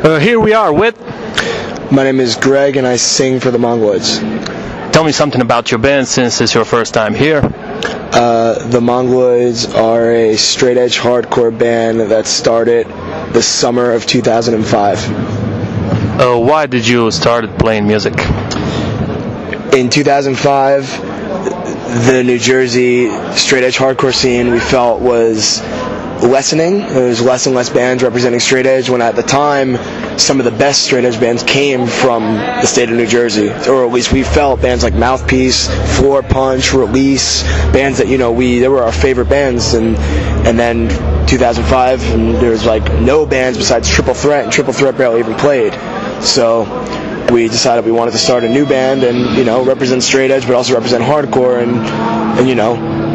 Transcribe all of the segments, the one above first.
Here we are with... My name is Greg and I sing for the Mongoloids. Tell me something about your band since it's your first time here. The Mongoloids are a straight-edge hardcore band that started the summer of 2005. Why did you start playing music? In 2005, the New Jersey straight-edge hardcore scene we felt was lessening. There was less and less bands representing straight edge, when at the time some of the best straight edge bands came from the state of New Jersey, or at least we felt bands like Mouthpiece, Floor Punch, Release, bands that they were our favorite bands. And then 2005, and there was like no bands besides Triple Threat, and Triple Threat barely even played. So we decided we wanted to start a new band and represent straight edge but also represent hardcore, and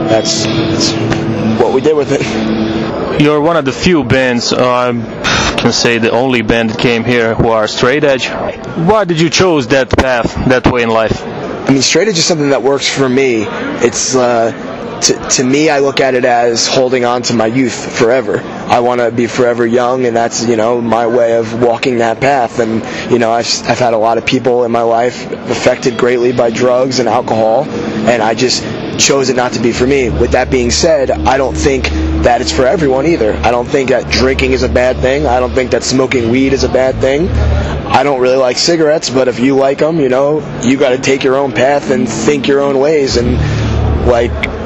that's what we did with it. You're one of the few bands, I can say the only band that came here, who are straight edge. Why did you choose that path, that way in life? I mean, straight edge is something that works for me. It's to me, I look at it as holding on to my youth forever. I want to be forever young, and that's my way of walking that path. And I've had a lot of people in my life affected greatly by drugs and alcohol, and I just chose it not to be for me. With that being said, I don't think that it's for everyone either. I don't think that drinking is a bad thing. I don't think that smoking weed is a bad thing. I don't really like cigarettes, but if you like them, you got to take your own path and think your own ways, and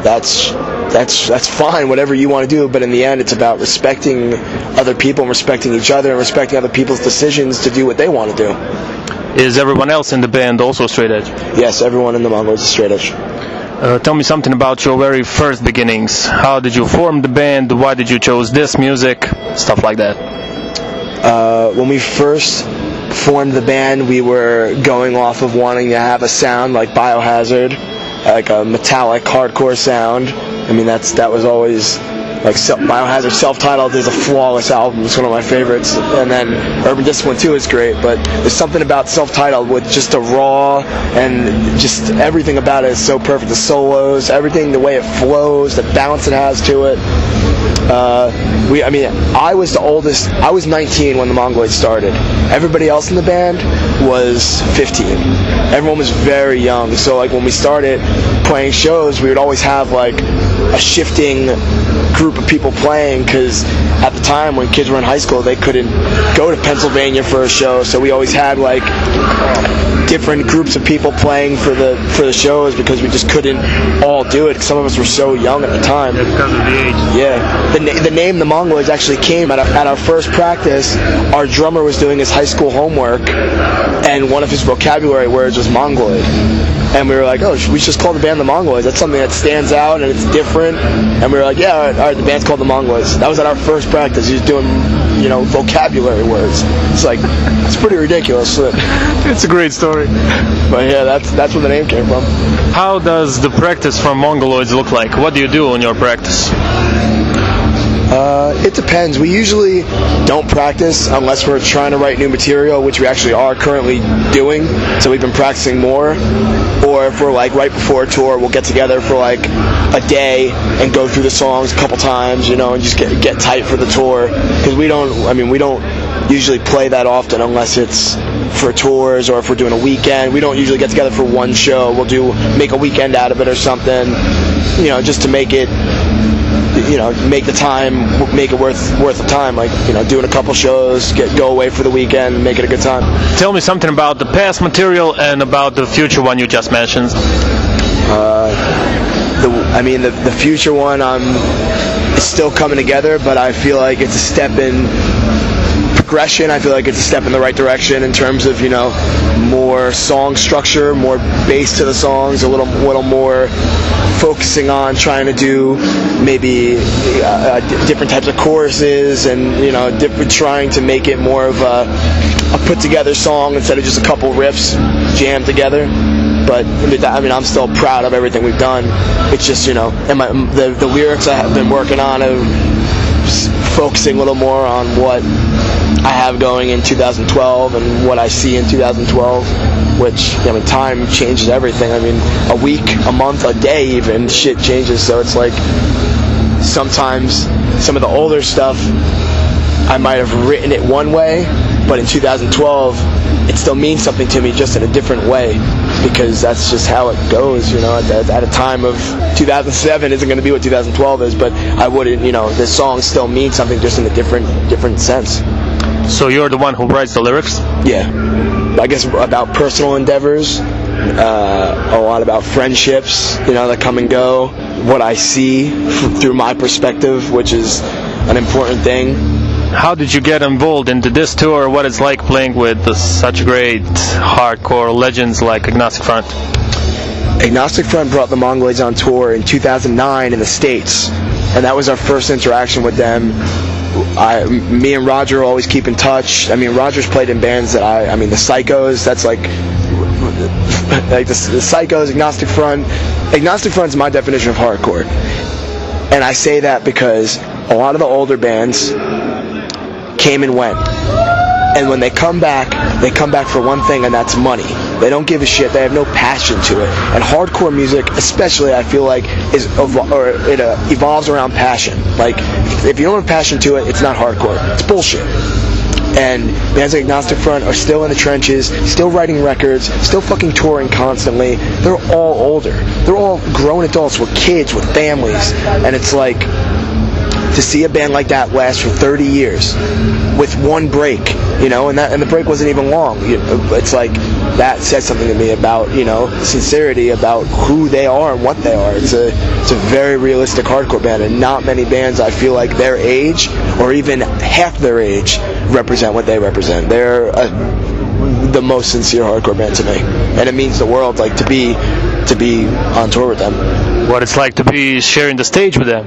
that's fine, whatever you want to do. But in the end, it's about respecting other people and respecting each other and respecting other people's decisions to do what they want to do. Is everyone else in the band also straight edge? Yes, everyone in the Mongoloids is straight edge. Tell me something about your very first beginnings. How did you form the band? Why did you choose this music? Stuff like that. When we first formed the band, we were going off of wanting to have a sound like Biohazard, like a metallic hardcore sound. I mean, that was always like Biohazard self-titled is a flawless album. It's one of my favorites. And then Urban Discipline 2 is great, but there's something about self-titled with just a raw, and just everything about it is so perfect. The solos, everything, the way it flows, the balance it has to it. I was the oldest. I was 19 when the Mongoloids started. Everybody else in the band was 15. Everyone was very young. So like when we started playing shows, we would always have like a shifting group of people playing, because at the time when kids were in high school, they couldn't go to Pennsylvania for a show. So we always had like different groups of people playing for the shows, because we just couldn't all do it. Some of us were so young at the time. Yeah, because of the age. Yeah. The name the Mongoloids actually came at our first practice. Our drummer was doing his high school homework, and one of his vocabulary words was Mongoloid. And we were like, oh, we should just call the band the Mongoloids. That's something that stands out and it's different. And we were like, yeah, all right, the band's called the Mongoloids. That was at our first practice. He was doing, vocabulary words. It's like, it's pretty ridiculous. It's a great story. But yeah, that's where the name came from. How does the practice from Mongoloids look like? What do you do in your practice? It depends. We usually don't practice unless we're trying to write new material, which we actually are currently doing. So we've been practicing more. Or if we're like right before a tour, we'll get together for like a day and go through the songs a couple times, and just get tight for the tour. Because we don't usually play that often unless it's for tours, or if we're doing a weekend. We don't usually get together for one show. We'll make a weekend out of it or something, just to make it, make the time, make it worth the time. Like, doing a couple shows, go away for the weekend, make it a good time. Tell me something about the past material and about the future one you just mentioned. The future one, it's still coming together, but I feel like it's a step in progression. I feel like it's a step in the right direction in terms of more song structure, more bass to the songs, a little more focusing on trying to do maybe different types of choruses, and trying to make it more of a put together song instead of just a couple riffs jammed together. But I'm still proud of everything we've done. It's just and the lyrics I have been working on are focusing a little more on what I have going in 2012 and what I see in 2012, which, time changes everything. A week, a month, a day even, shit changes. So it's like, sometimes some of the older stuff, I might have written it one way, But in 2012, it still means something to me, just in a different way, because that's just how it goes. At a time of 2007 isn't going to be what 2012 is, but I wouldn't. This song still means something, just in a different sense. So you're the one who writes the lyrics? Yeah, I guess about personal endeavors, a lot about friendships, that come and go, what I see through my perspective, which is an important thing. How did you get involved into this tour? What it's like playing with such great hardcore legends like Agnostic Front? Agnostic Front brought the Mongoloids on tour in 2009 in the States, and that was our first interaction with them. Me and Roger always keep in touch. Roger's played in bands that the Psychos, that's like the Psychos, Agnostic Front. Agnostic Front's my definition of hardcore. And I say that because a lot of the older bands came and went. And when they come back for one thing, and that's money. They don't give a shit. They have no passion to it. And hardcore music, especially, I feel like, evolves around passion. Like, if you don't have passion to it, it's not hardcore. It's bullshit. And bands like Agnostic Front are still in the trenches, still writing records, still fucking touring constantly. They're all older. They're all grown adults with kids, with families. And it's like, to see a band like that last for 30 years with one break, and the break wasn't even long. It's like, that says something to me about, sincerity about who they are and what they are. It's a very realistic hardcore band, and not many bands, I feel like, their age or even half their age represent what they represent. They're the most sincere hardcore band to me, and it means the world, like, to be on tour with them. What it's like to be sharing the stage with them.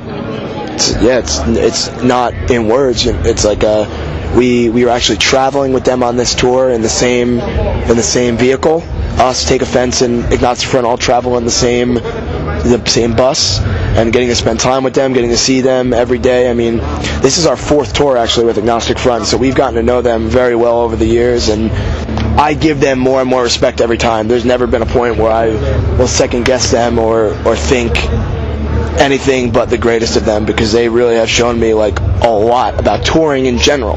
It's not in words. It's like we were actually traveling with them on this tour in the same vehicle. Us, Take Offense, and Agnostic Front all travel in the same bus, and getting to spend time with them, getting to see them every day. This is our fourth tour actually with Agnostic Front, so we've gotten to know them very well over the years, and I give them more and more respect every time. There's never been a point where I will second guess them or think anything but the greatest of them, because they really have shown me like a lot about touring in general,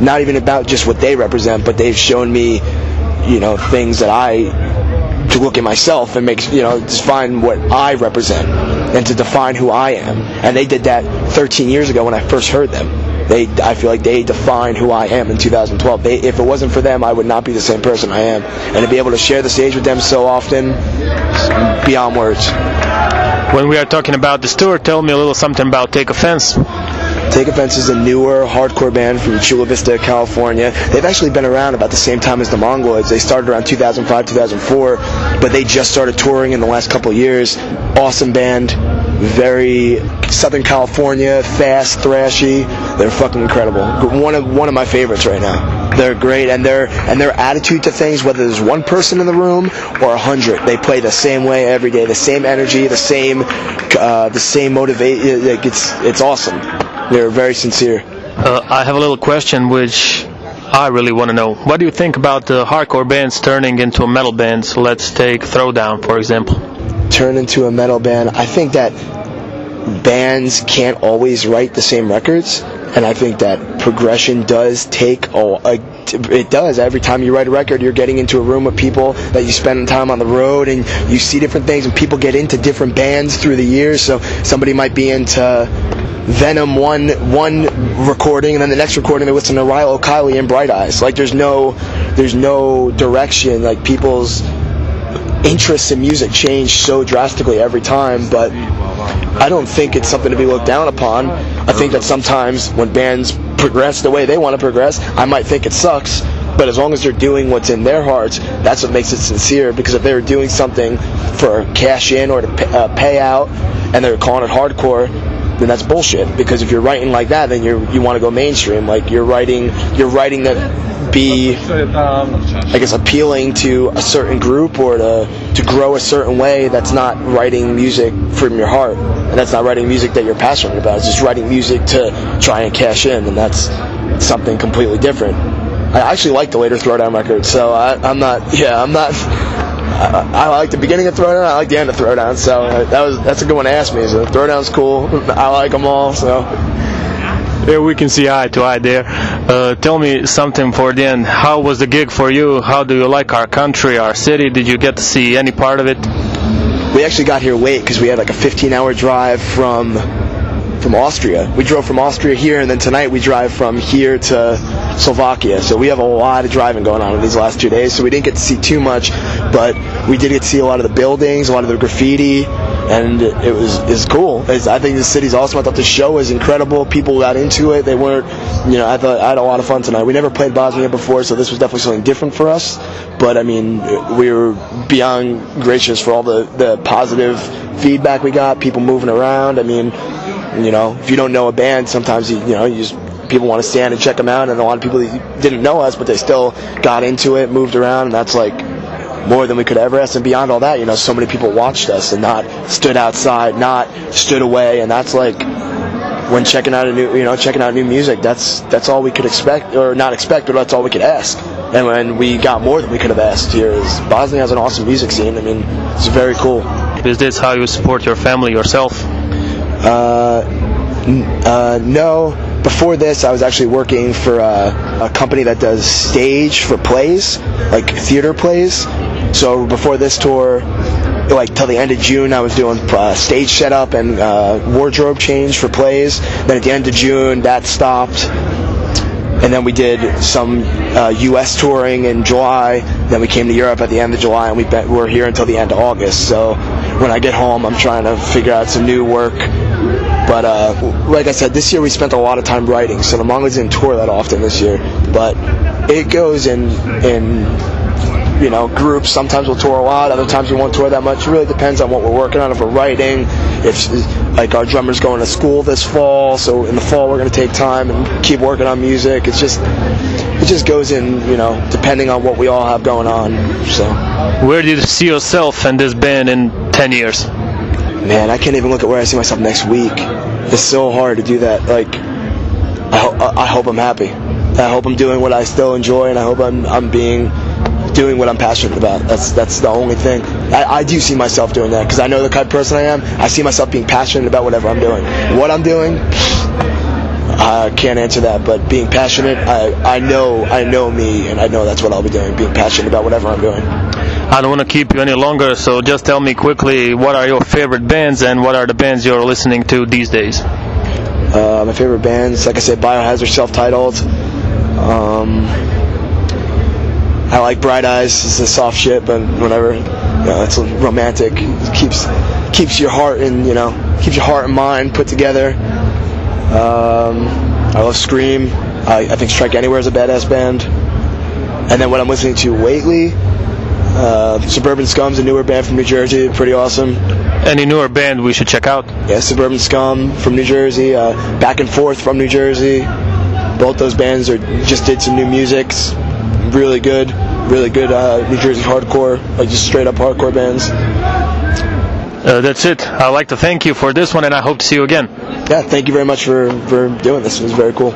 not even about just what they represent, but they've shown me things that to look at myself and make define what I represent and to define who I am. And they did that 13 years ago when I first heard them. I feel like they defined who I am in 2012. If it wasn't for them, I would not be the same person I am. And to be able to share the stage with them so often, beyond words. When we are talking about this tour, tell me a little something about Take Offense. Take Offense is a newer hardcore band from Chula Vista, California. They've actually been around about the same time as the Mongoloids. They started around 2005, 2004, but they just started touring in the last couple of years. Awesome band, very Southern California, fast, thrashy. They're fucking incredible. One of my favorites right now. They're great, and their attitude to things, whether there's one person in the room or 100, they play the same way every day, the same energy, the same motivation. It's awesome. They're very sincere. I have a little question which I really want to know. What do you think about the hardcore bands turning into a metal band? So let's take Throwdown, for example. Turn into a metal band. I think that bands can't always write the same records, and I think that progression does take it does. Every time you write a record, you're getting into a room with people that you spend time on the road, and you see different things, and people get into different bands through the years. So somebody might be into Venom one recording, and then the next recording they listen to Ryle O'Reilly and Bright Eyes. Like there's no direction. Like people's interests in music change so drastically every time, but I don't think it's something to be looked down upon. I think that sometimes when bands progress the way they want to progress, I might think it sucks, but as long as they're doing what's in their hearts, that's what makes it sincere. Because if they were doing something for cash in or to pay out, and they're calling it hardcore, then that's bullshit. Because if you're writing like that, then you want to go mainstream. Like you're writing that be, I guess, appealing to a certain group or to grow a certain way. That's not writing music from your heart, and that's not writing music that you're passionate about. It's just writing music to try and cash in, and that's something completely different. I actually like the later Throwdown record, so I'm not. I like the beginning of Throwdown. I like the end of Throwdown. So that's a good one to ask me. So Throwdown's cool. I like them all. So yeah, we can see eye to eye there. Tell me something for the end. How was the gig for you? How do you like our country, our city? Did you get to see any part of it? We actually got here late because we had like a 15-hour drive from Austria. We drove from Austria here, and then tonight we drive from here to Slovakia. So we have a lot of driving going on in these last 2 days, so we didn't get to see too much, but we did get to see a lot of the buildings, a lot of the graffiti, and it was cool. I think the city's awesome. I thought the show was incredible. People got into it. They weren't, I thought I had a lot of fun tonight. We never played Bosnia before, so this was definitely something different for us. But I mean, we were beyond gracious for all the positive feedback we got. People moving around. I mean, if you don't know a band, sometimes people want to stand and check them out, and a lot of people didn't know us, but they still got into it, moved around, and that's like more than we could ever ask. And beyond all that, so many people watched us and not stood outside, not stood away, and that's like when checking out new music. That's all we could expect, or not expect, but that's all we could ask. And when we got more than we could have asked here, is Bosnia has an awesome music scene. I mean, it's very cool. Is this how you support your family yourself? No. Before this, I was actually working for a company that does stage for plays, like theater plays. So before this tour, like till the end of June, I was doing stage setup and wardrobe change for plays. Then at the end of June, that stopped. And then we did some U.S. touring in July. Then we came to Europe at the end of July, and we're here until the end of August. So when I get home, I'm trying to figure out some new work. But like I said, this year we spent a lot of time writing, so the Mongoliids didn't tour that often this year. But it goes in groups. Sometimes we'll tour a lot, other times we won't tour that much. It really depends on what we're working on. If we're writing, if like our drummer's going to school this fall, so in the fall we're going to take time and keep working on music. It just goes in, depending on what we all have going on. So, where do you see yourself and this band in 10 years? Man, I can't even look at where I see myself next week. It's so hard to do that. Like, I hope I'm happy. I hope I'm doing what I still enjoy, and I hope I'm doing what I'm passionate about. That's the only thing. I do see myself doing that because I know the kind of person I am. I see myself being passionate about whatever I'm doing. What I'm doing, I can't answer that. But being passionate, I know me, and I know that's what I'll be doing. Being passionate about whatever I'm doing. I don't want to keep you any longer, so just tell me quickly, what are your favorite bands and what are the bands you're listening to these days? My favorite bands, like I said, Biohazard, self-titled. I like Bright Eyes. It's a soft shit, but whatever. It's romantic. It keeps your heart and mind put together. I love Scream. I think Strike Anywhere is a badass band. And then what I'm listening to lately, Suburban Scum's a newer band from New Jersey, pretty awesome. Any newer band we should check out? Yeah, Suburban Scum from New Jersey, Back and Forth from New Jersey. Both those bands just did some new music. Really good New Jersey hardcore, like just straight up hardcore bands. That's it. I'd like to thank you for this one, and I hope to see you again. Yeah, thank you very much for doing this. It was very cool.